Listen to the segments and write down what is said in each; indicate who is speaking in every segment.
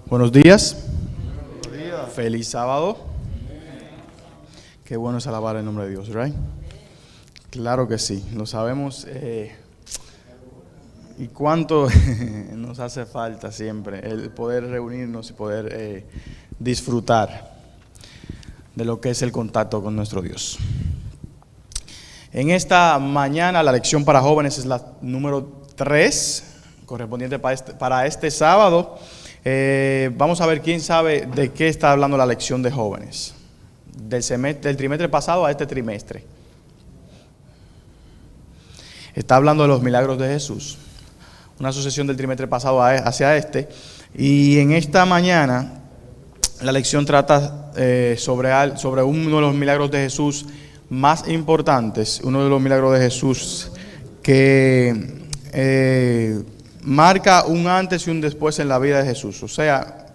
Speaker 1: Buenos días.
Speaker 2: Buenos días.
Speaker 1: Feliz sábado. Qué bueno es alabar el nombre de Dios, ¿right? Claro que sí, lo sabemos. Y cuánto nos hace falta siempre el poder reunirnos y poder disfrutar de lo que es el contacto con nuestro Dios. En esta mañana la lección para jóvenes es la número 3, correspondiente para este sábado. Vamos a ver quién sabe de qué está hablando la lección de jóvenes, del trimestre pasado a este trimestre. Está hablando de los milagros de Jesús, una sucesión del trimestre pasado hacia este, y en esta mañana la lección trata sobre uno de los milagros de Jesús más importantes, uno de los milagros de Jesús que marca un antes y un después en la vida de Jesús. O sea,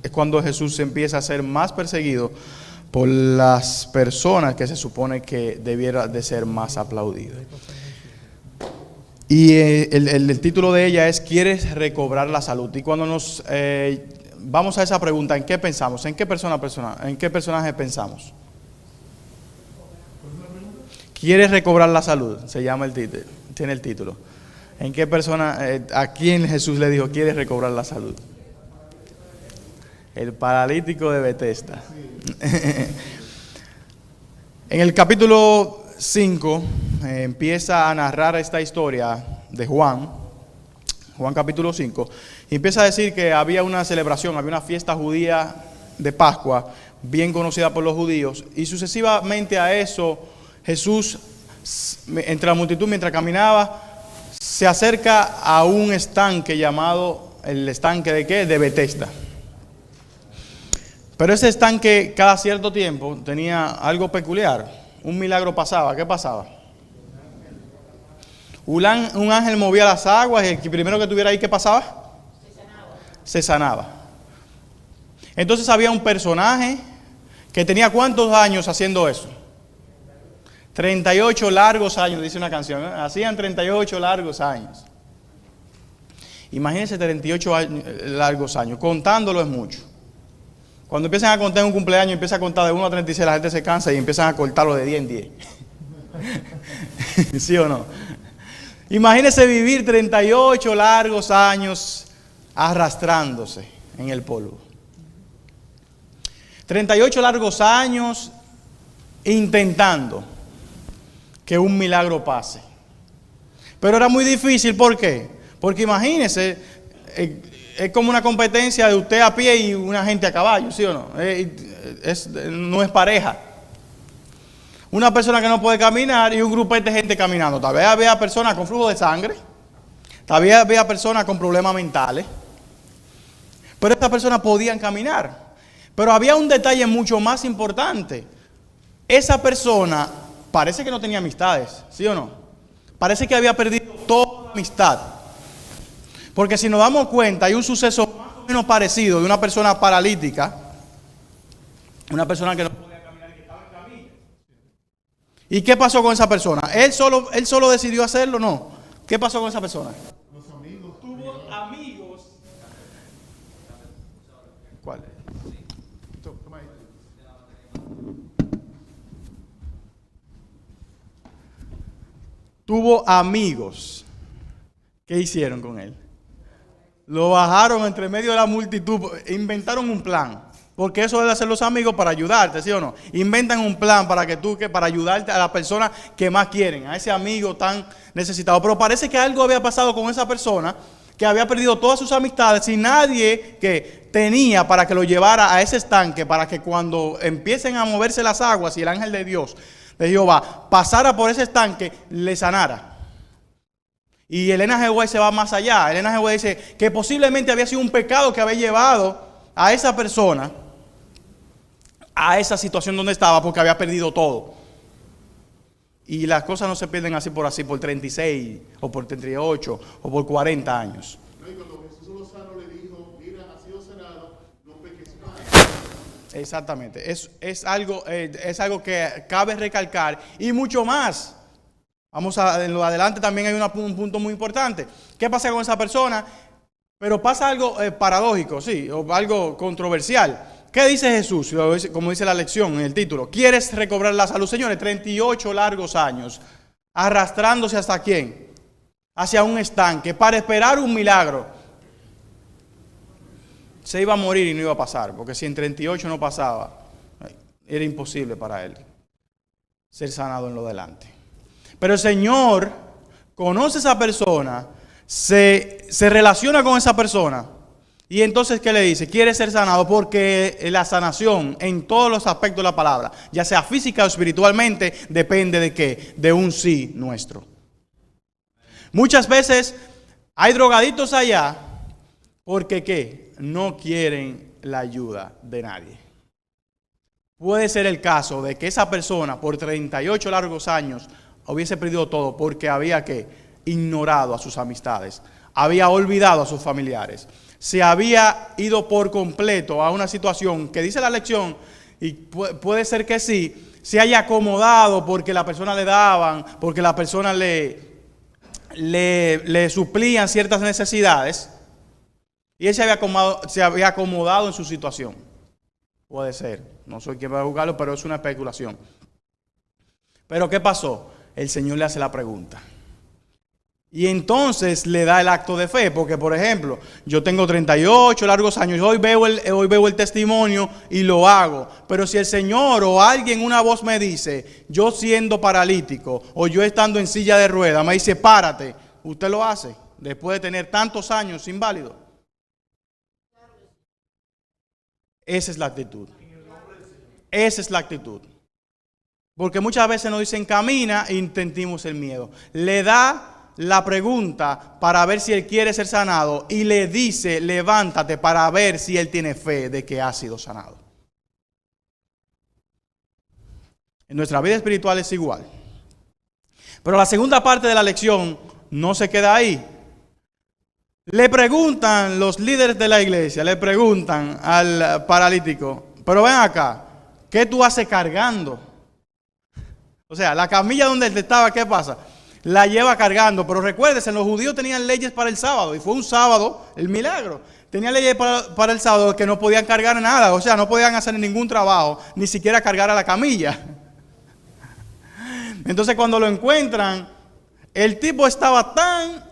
Speaker 1: es cuando Jesús empieza a ser más perseguido por las personas que se supone que debiera de ser más aplaudido. Y el título de ella es ¿Quieres recobrar la salud? Y cuando nos vamos a esa pregunta, ¿en qué pensamos? ¿En qué personaje pensamos? ¿Quieres recobrar la salud? Se llama el título, tiene el título. ¿En qué persona, a quién Jesús le dijo, ¿quieres recobrar la salud? El paralítico de Betesda. En el capítulo 5 empieza a narrar esta historia de Juan capítulo 5, y empieza a decir que había una celebración, había una fiesta judía de Pascua, bien conocida por los judíos, y sucesivamente a eso, Jesús, entre la multitud, mientras caminaba, se acerca a un estanque llamado, el estanque ¿de qué? De Betesda. Pero ese estanque cada cierto tiempo tenía algo peculiar. Un milagro pasaba. ¿Qué pasaba? Un ángel movía las aguas y el primero que estuviera ahí, ¿qué pasaba? Se sanaba. Entonces había un personaje que tenía ¿cuántos años haciendo eso? 38 largos años, dice una canción, ¿eh? Hacían 38 largos años. Imagínense 38 largos años, contándolo es mucho. Cuando empiezan a contar un cumpleaños, empieza a contar de 1 a 36, la gente se cansa y empiezan a cortarlo de 10 en 10. ¿Sí o no? Imagínense vivir 38 largos años arrastrándose en el polvo. 38 largos años intentando que un milagro pase. Pero era muy difícil, ¿por qué? Porque imagínense, es como una competencia de usted a pie y una gente a caballo, ¿sí o no? No es pareja. Una persona que no puede caminar y un grupete de gente caminando. Tal vez había personas con flujo de sangre, tal vez había personas con problemas mentales, pero estas personas podían caminar. Pero había un detalle mucho más importante. Esa persona parece que no tenía amistades, ¿sí o no? Parece que había perdido toda amistad. Porque si nos damos cuenta, hay un suceso más o menos parecido de una persona paralítica, una persona que no podía caminar y que estaba en camilla. ¿Y qué pasó con esa persona? ¿Él solo decidió hacerlo? No. ¿Qué pasó con esa persona?
Speaker 2: Los amigos.
Speaker 1: Tuvo amigos. ¿Cuál es?
Speaker 2: Toma ahí.
Speaker 1: Tuvo amigos. ¿Qué hicieron con él? Lo bajaron entre medio de la multitud, inventaron un plan, porque eso debe hacer los amigos para ayudarte, ¿sí o no? Inventan un plan para ayudarte a la persona que más quieren, a ese amigo tan necesitado. Pero parece que algo había pasado con esa persona, que había perdido todas sus amistades y nadie que tenía para que lo llevara a ese estanque, para que cuando empiecen a moverse las aguas y el ángel de Dios, de Jehová, pasara por ese estanque, le sanara. Y Elena G. White se va más allá. Elena G. White dice que posiblemente había sido un pecado que había llevado a esa persona a esa situación donde estaba, porque había perdido todo. Y las cosas no se pierden así por 36 o por 38 o por 40 años.
Speaker 2: No, y cuando Jesús Lozano le dijo, mira, ha sido sanado, no peques más.
Speaker 1: Exactamente. Es algo que cabe recalcar. Y mucho más. En lo adelante también hay un punto muy importante. ¿Qué pasa con esa persona? Pero pasa algo paradójico, sí, o algo controversial. ¿Qué dice Jesús? Como dice la lección en el título. ¿Quieres recobrar la salud? Señores, 38 largos años, arrastrándose hasta quién? Hacia un estanque, para esperar un milagro. Se iba a morir y no iba a pasar, porque si en 38 no pasaba, era imposible para él ser sanado en lo delante. Pero el Señor conoce a esa persona, se relaciona con esa persona, y entonces, ¿qué le dice? Quiere ser sanado, porque la sanación en todos los aspectos de la palabra, ya sea física o espiritualmente, depende de ¿qué? De un sí nuestro. Muchas veces hay drogadictos allá porque ¿qué? No quieren la ayuda de nadie. Puede ser el caso de que esa persona por 38 largos años hubiese perdido todo porque había que ignorado a sus amistades, había olvidado a sus familiares, se había ido por completo a una situación que dice la lección, y puede ser que sí, se haya acomodado porque la persona le daban, porque la persona le suplían ciertas necesidades, y él se había acomodado en su situación. Puede ser, no soy quien va a juzgarlo, pero es una especulación. Pero ¿qué pasó? El Señor le hace la pregunta. Y entonces le da el acto de fe, porque por ejemplo, yo tengo 38 largos años, hoy veo el testimonio y lo hago. Pero si el Señor o alguien, una voz me dice, yo siendo paralítico o yo estando en silla de ruedas, me dice, párate, usted lo hace, después de tener tantos años inválido. Esa es la actitud. Esa es la actitud. Porque muchas veces nos dicen, camina e intentimos el miedo. Le da la pregunta para ver si él quiere ser sanado y le dice, levántate, para ver si él tiene fe de que ha sido sanado. En nuestra vida espiritual es igual. Pero la segunda parte de la lección no se queda ahí. Le preguntan los líderes de la iglesia, le preguntan al paralítico, pero ven acá, ¿qué tú haces cargando? O sea, la camilla donde él estaba, ¿qué pasa? La lleva cargando, pero recuérdese, los judíos tenían leyes para el sábado, y fue un sábado el milagro. Tenían leyes para el sábado que no podían cargar nada, o sea, no podían hacer ningún trabajo, ni siquiera cargar a la camilla. Entonces cuando lo encuentran, el tipo estaba tan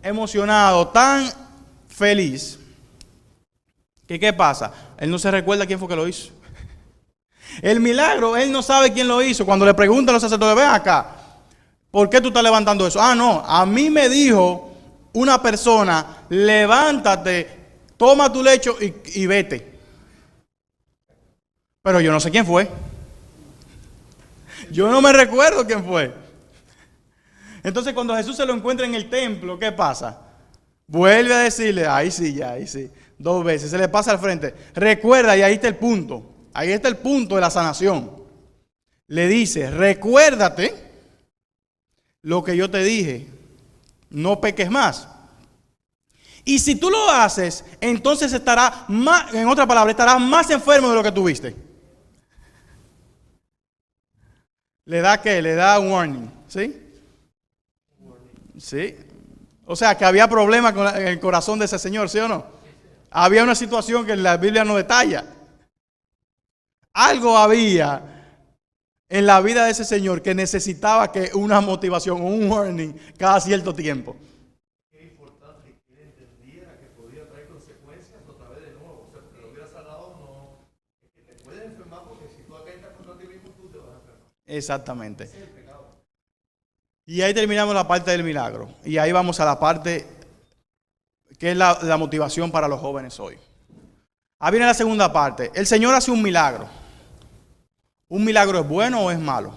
Speaker 1: emocionado, tan feliz, que ¿qué pasa? Él no se recuerda quién fue que lo hizo. El milagro, él no sabe quién lo hizo. Cuando le preguntan a los sacerdotes, ven acá, ¿por qué tú estás levantando eso? Ah, no, a mí me dijo una persona, levántate, toma tu lecho y vete. Pero yo no sé quién fue. Yo no me recuerdo quién fue. Entonces cuando Jesús se lo encuentra en el templo, ¿qué pasa? Vuelve a decirle, ahí sí, dos veces, se le pasa al frente. Recuerda, y ahí está el punto. Ahí está el punto de la sanación. Le dice, recuérdate lo que yo te dije, no peques más. Y si tú lo haces, entonces estarás más, en otra palabra, estarás más enfermo de lo que tuviste. ¿Le da qué? Le da un warning, ¿sí? Sí. O sea, que había problemas con el corazón de ese señor, ¿sí o no? Había una situación que la Biblia no detalla. Algo había en la vida de ese señor que necesitaba que una motivación o un warning cada cierto tiempo.
Speaker 2: Qué importante que él entendiera que podía traer consecuencias otra vez de nuevo. O sea, porque lo hubiera sanado, no. Es que te puedes enfermar porque si tú atentas contra ti mismo, tú te vas a enfermar.
Speaker 1: Exactamente.
Speaker 2: Ese es el pecado.
Speaker 1: Y ahí terminamos la parte del milagro. Y ahí vamos a la parte que es la motivación para los jóvenes hoy. Ahí viene la segunda parte. El Señor hace un milagro. ¿Un milagro es bueno o es malo?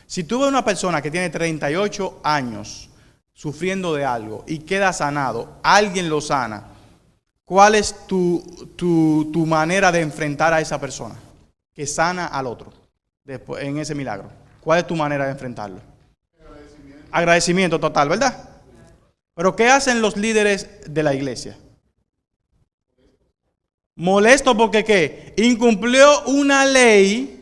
Speaker 1: Si tú ves una persona que tiene 38 años sufriendo de algo y queda sanado, alguien lo sana, ¿cuál es tu manera de enfrentar a esa persona que sana al otro después, en ese milagro? ¿Cuál es tu manera de enfrentarlo? Agradecimiento total, ¿verdad? Pero ¿qué hacen los líderes de la iglesia? Molesto porque ¿qué? Incumplió una ley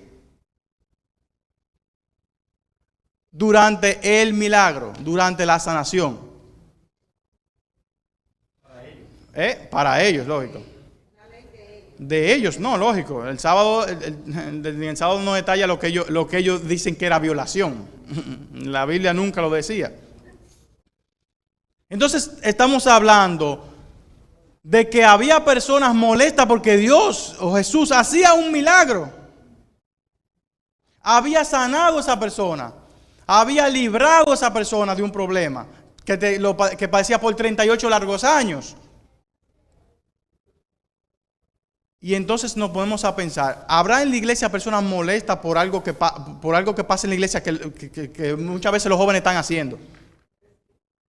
Speaker 1: durante el milagro, durante la sanación. Para ellos, lógico. De ellos, no, lógico. El sábado, el sábado no detalla lo que ellos dicen que era violación. La Biblia nunca lo decía. Entonces estamos hablando de que había personas molestas porque Dios o Jesús hacía un milagro. Había sanado a esa persona. Había librado a esa persona de un problema que padecía por 38 largos años. Y entonces nos ponemos a pensar, ¿habrá en la iglesia personas molestas por algo que pasa en la iglesia que muchas veces los jóvenes están haciendo?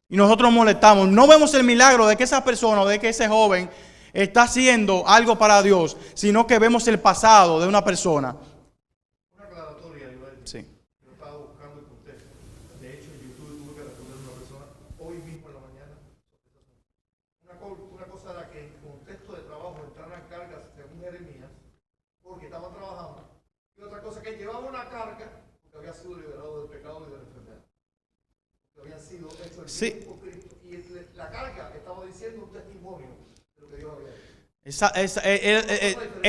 Speaker 1: Y nosotros molestamos. No vemos el milagro de que esa persona o de que ese joven está haciendo algo para Dios, sino que vemos el pasado de una persona.
Speaker 2: Una aclaratoria, Iván.
Speaker 1: Sí.
Speaker 2: Yo estaba buscando el contexto. De hecho, en YouTube tuve que responder a una persona hoy mismo en la mañana. Una cosa era que en contexto de trabajo entraran cargas según Jeremías, porque estaban trabajando. Y otra cosa que llevaba una carga porque había sido liberado del pecado y de la enfermedad. Que habían sido hechos el
Speaker 1: Sí.
Speaker 2: por Cristo. Y la carga estaba diciendo un testimonio de lo que Dios había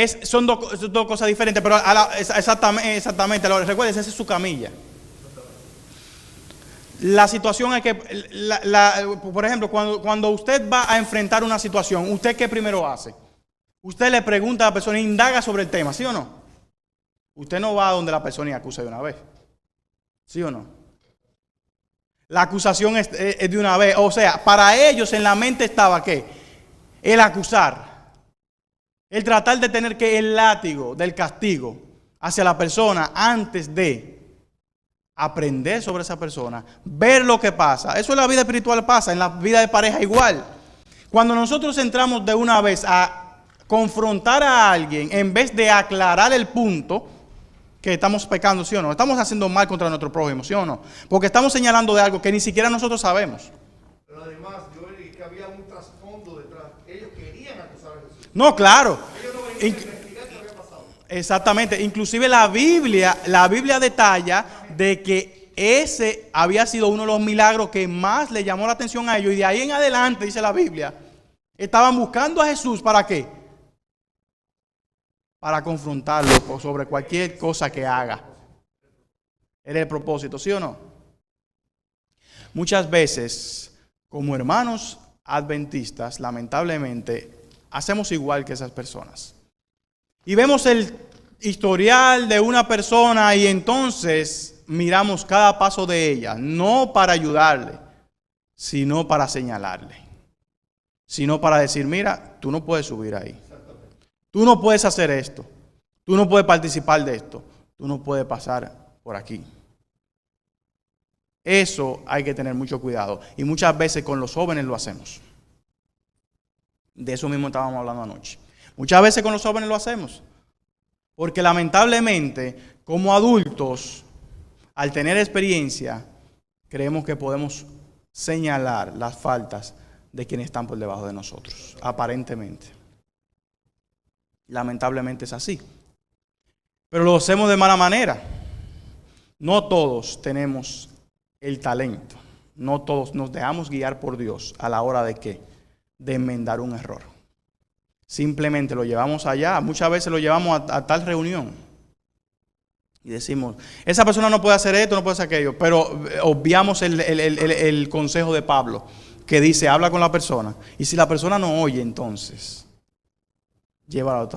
Speaker 2: hecho.
Speaker 1: Son dos cosas diferentes, pero exactamente, recuerden, esa es su camilla. La situación es que, por ejemplo, cuando usted va a enfrentar una situación, ¿usted qué primero hace? Usted le pregunta a la persona, indaga sobre el tema, ¿sí o no? Usted no va a donde la persona y acusa de una vez, ¿sí o no? La acusación es de una vez, o sea, para ellos en la mente estaba ¿qué? El acusar, el tratar de tener que el látigo del castigo hacia la persona antes de aprender sobre esa persona, ver lo que pasa. Eso en la vida espiritual pasa, en la vida de pareja igual. Cuando nosotros entramos de una vez a confrontar a alguien, en vez de aclarar el punto que estamos pecando, ¿sí o no? Estamos haciendo mal contra nuestro prójimo, ¿sí o no? Porque estamos señalando de algo que ni siquiera nosotros sabemos.
Speaker 2: Pero además, yo vi que había un trasfondo detrás. Ellos querían acusar a Jesús.
Speaker 1: No, claro.
Speaker 2: Ellos no venían a investigar qué había pasado.
Speaker 1: Exactamente. Inclusive la Biblia detalla de que ese había sido uno de los milagros que más le llamó la atención a ellos. Y de ahí en adelante, dice la Biblia, estaban buscando a Jesús, ¿para qué? Para confrontarlo sobre cualquier cosa que haga. Era el propósito, ¿sí o no? Muchas veces, como hermanos adventistas, lamentablemente, hacemos igual que esas personas. Y vemos el historial de una persona y entonces miramos cada paso de ella, no para ayudarle, sino para señalarle. Sino para decir, mira, tú no puedes subir ahí. Tú no puedes hacer esto. Tú no puedes participar de esto. Tú no puedes pasar por aquí. Eso hay que tener mucho cuidado. Y muchas veces con los jóvenes lo hacemos. De eso mismo estábamos hablando anoche. Muchas veces con los jóvenes lo hacemos. Porque lamentablemente, como adultos, al tener experiencia, creemos que podemos señalar las faltas de quienes están por debajo de nosotros. Aparentemente. Lamentablemente es así. Pero lo hacemos de mala manera. No todos tenemos el talento. No todos nos dejamos guiar por Dios a la hora de ¿qué? De enmendar un error. Simplemente lo llevamos allá. Muchas veces lo llevamos a tal reunión. Y decimos, esa persona no puede hacer esto, no puede hacer aquello. Pero obviamos el consejo de Pablo, que dice, habla con la persona. Y si la persona no oye, entonces llévalo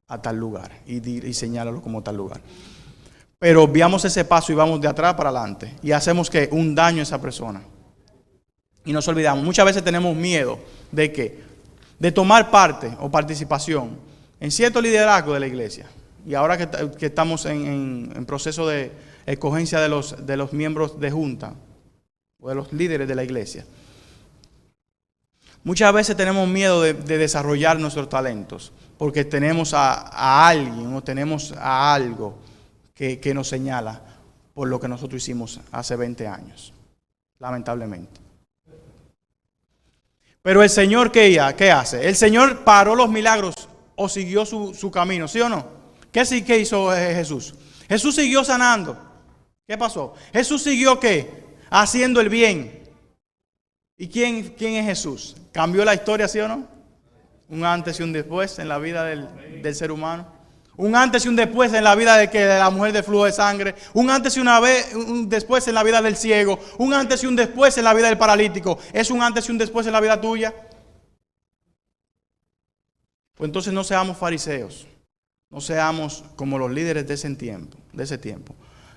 Speaker 1: a tal lugar y señálalo como tal lugar. Pero obviamos ese paso y vamos de atrás para adelante y hacemos que un daño a esa persona. Y nos olvidamos. Muchas veces tenemos miedo de ¿qué? De tomar parte o participación en cierto liderazgo de la iglesia. Y ahora que estamos en proceso de escogencia de los miembros de junta o de los líderes de la iglesia. Muchas veces tenemos miedo de desarrollar nuestros talentos porque tenemos a alguien o tenemos a algo que nos señala por lo que nosotros hicimos hace 20 años, lamentablemente. Pero el Señor, ¿qué hace? El Señor paró los milagros o siguió su camino, ¿sí o no? ¿Qué hizo Jesús? Jesús siguió sanando. ¿Qué pasó? Jesús siguió ¿qué? Haciendo el bien. ¿Y quién es Jesús? ¿Cambió la historia, sí o no? Un antes y un después en la vida del ser humano. Un antes y un después en la vida de la mujer de flujo de sangre. Un antes y un después en la vida del ciego. Un antes y un después en la vida del paralítico. ¿Es un antes y un después en la vida tuya? Pues entonces no seamos fariseos. No seamos como los líderes de ese tiempo.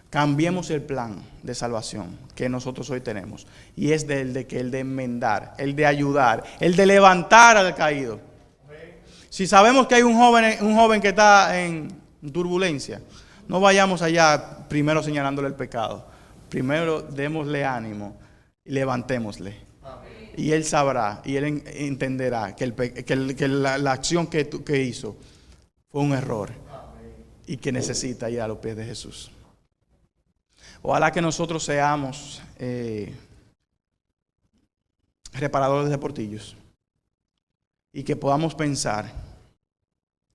Speaker 1: Cambiemos el plan de salvación que nosotros hoy tenemos. Y es el de enmendar, el de ayudar, el de levantar al caído. Si sabemos que hay un joven que está en turbulencia, no vayamos allá primero señalándole el pecado. Primero démosle ánimo y levantémosle. Y él sabrá y él entenderá que la acción que hizo fue un error y que necesita ir a los pies de Jesús. Ojalá que nosotros seamos reparadores de portillos y que podamos pensar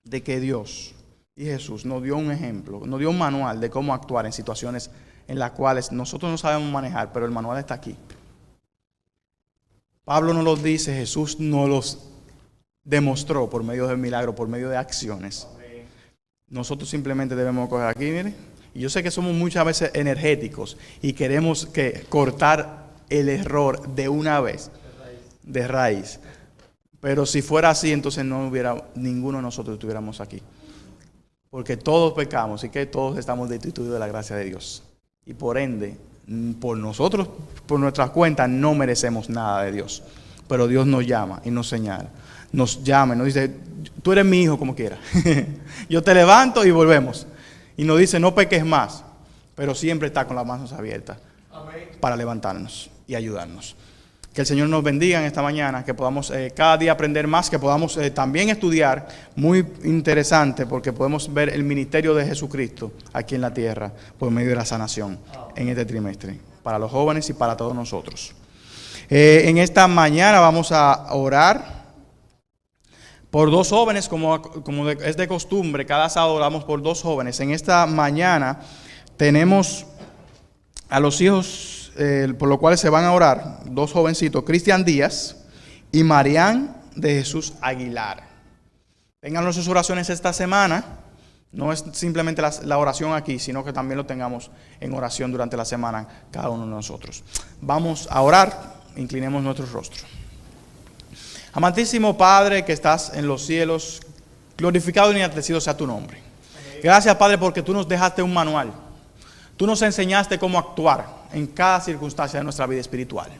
Speaker 1: de que Dios y Jesús nos dio un ejemplo, nos dio un manual de cómo actuar en situaciones en las cuales nosotros no sabemos manejar, pero el manual está aquí. Pablo nos los dice, Jesús nos los demostró por medio del milagro, por medio de acciones. Nosotros simplemente debemos coger aquí, miren. Y yo sé que somos muchas veces energéticos y queremos cortar el error de una vez, de raíz. Pero si fuera así, entonces no hubiera ninguno de nosotros estuviéramos aquí. Porque todos pecamos y que todos estamos destituidos de la gracia de Dios. Y por ende, por nosotros, por nuestras cuentas, no merecemos nada de Dios. Pero Dios nos llama y nos señala. Nos llama y nos dice, tú eres mi hijo como quiera. Yo te levanto y volvemos. Y nos dice, no peques más. Pero siempre está con las manos abiertas. Amén. Para levantarnos y ayudarnos. Que el Señor nos bendiga en esta mañana, que podamos cada día aprender más, que podamos también estudiar, muy interesante, porque podemos ver el ministerio de Jesucristo aquí en la tierra por medio de la sanación en este trimestre, para los jóvenes y para todos nosotros. En esta mañana vamos a orar por dos jóvenes, como es de costumbre, cada sábado oramos por dos jóvenes. En esta mañana tenemos a los hijos por los cuales se van a orar, dos jovencitos, Cristian Díaz y Marián de Jesús Aguilar. Ténganlo en sus oraciones esta semana. No es simplemente la oración aquí, sino que también lo tengamos en oración durante la semana cada uno de nosotros. Vamos a orar, inclinemos nuestros rostros. Amantísimo Padre que estás en los cielos, glorificado y enaltecido sea tu nombre. Gracias, Padre, porque tú nos dejaste un manual. Tú nos enseñaste cómo actuar en cada circunstancia de nuestra vida espiritual.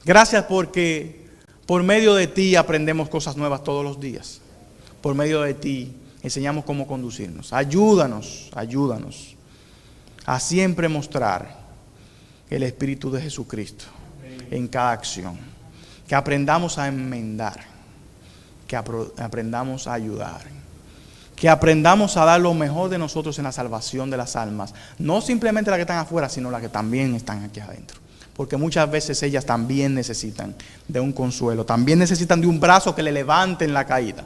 Speaker 1: Gracias porque por medio de ti aprendemos cosas nuevas todos los días. Por medio de ti enseñamos cómo conducirnos. Ayúdanos a siempre mostrar el Espíritu de Jesucristo en cada acción. Que aprendamos a enmendar, que aprendamos a ayudar, que aprendamos a dar lo mejor de nosotros en la salvación de las almas. No simplemente las que están afuera, sino las que también están aquí adentro. Porque muchas veces ellas también necesitan de un consuelo, también necesitan de un brazo que le levante en la caída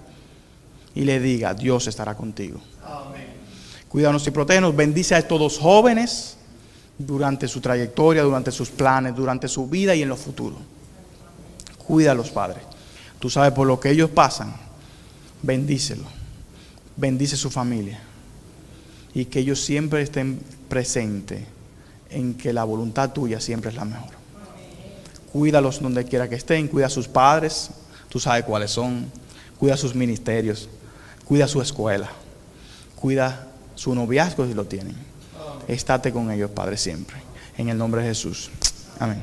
Speaker 1: y le diga, Dios estará contigo. Amén. Cuídanos y protégenos, bendice a estos dos jóvenes durante su trayectoria, durante sus planes, durante su vida y en lo futuro. Cuídalos, Padre. Tú sabes por lo que ellos pasan. Bendícelos. Bendice su familia. Y que ellos siempre estén presentes en que la voluntad tuya siempre es la mejor. Cuídalos donde quiera que estén. Cuida a sus padres. Tú sabes cuáles son. Cuida sus ministerios. Cuida su escuela. Cuida su noviazgo si lo tienen. Estate con ellos, Padre, siempre. En el nombre de Jesús. Amén.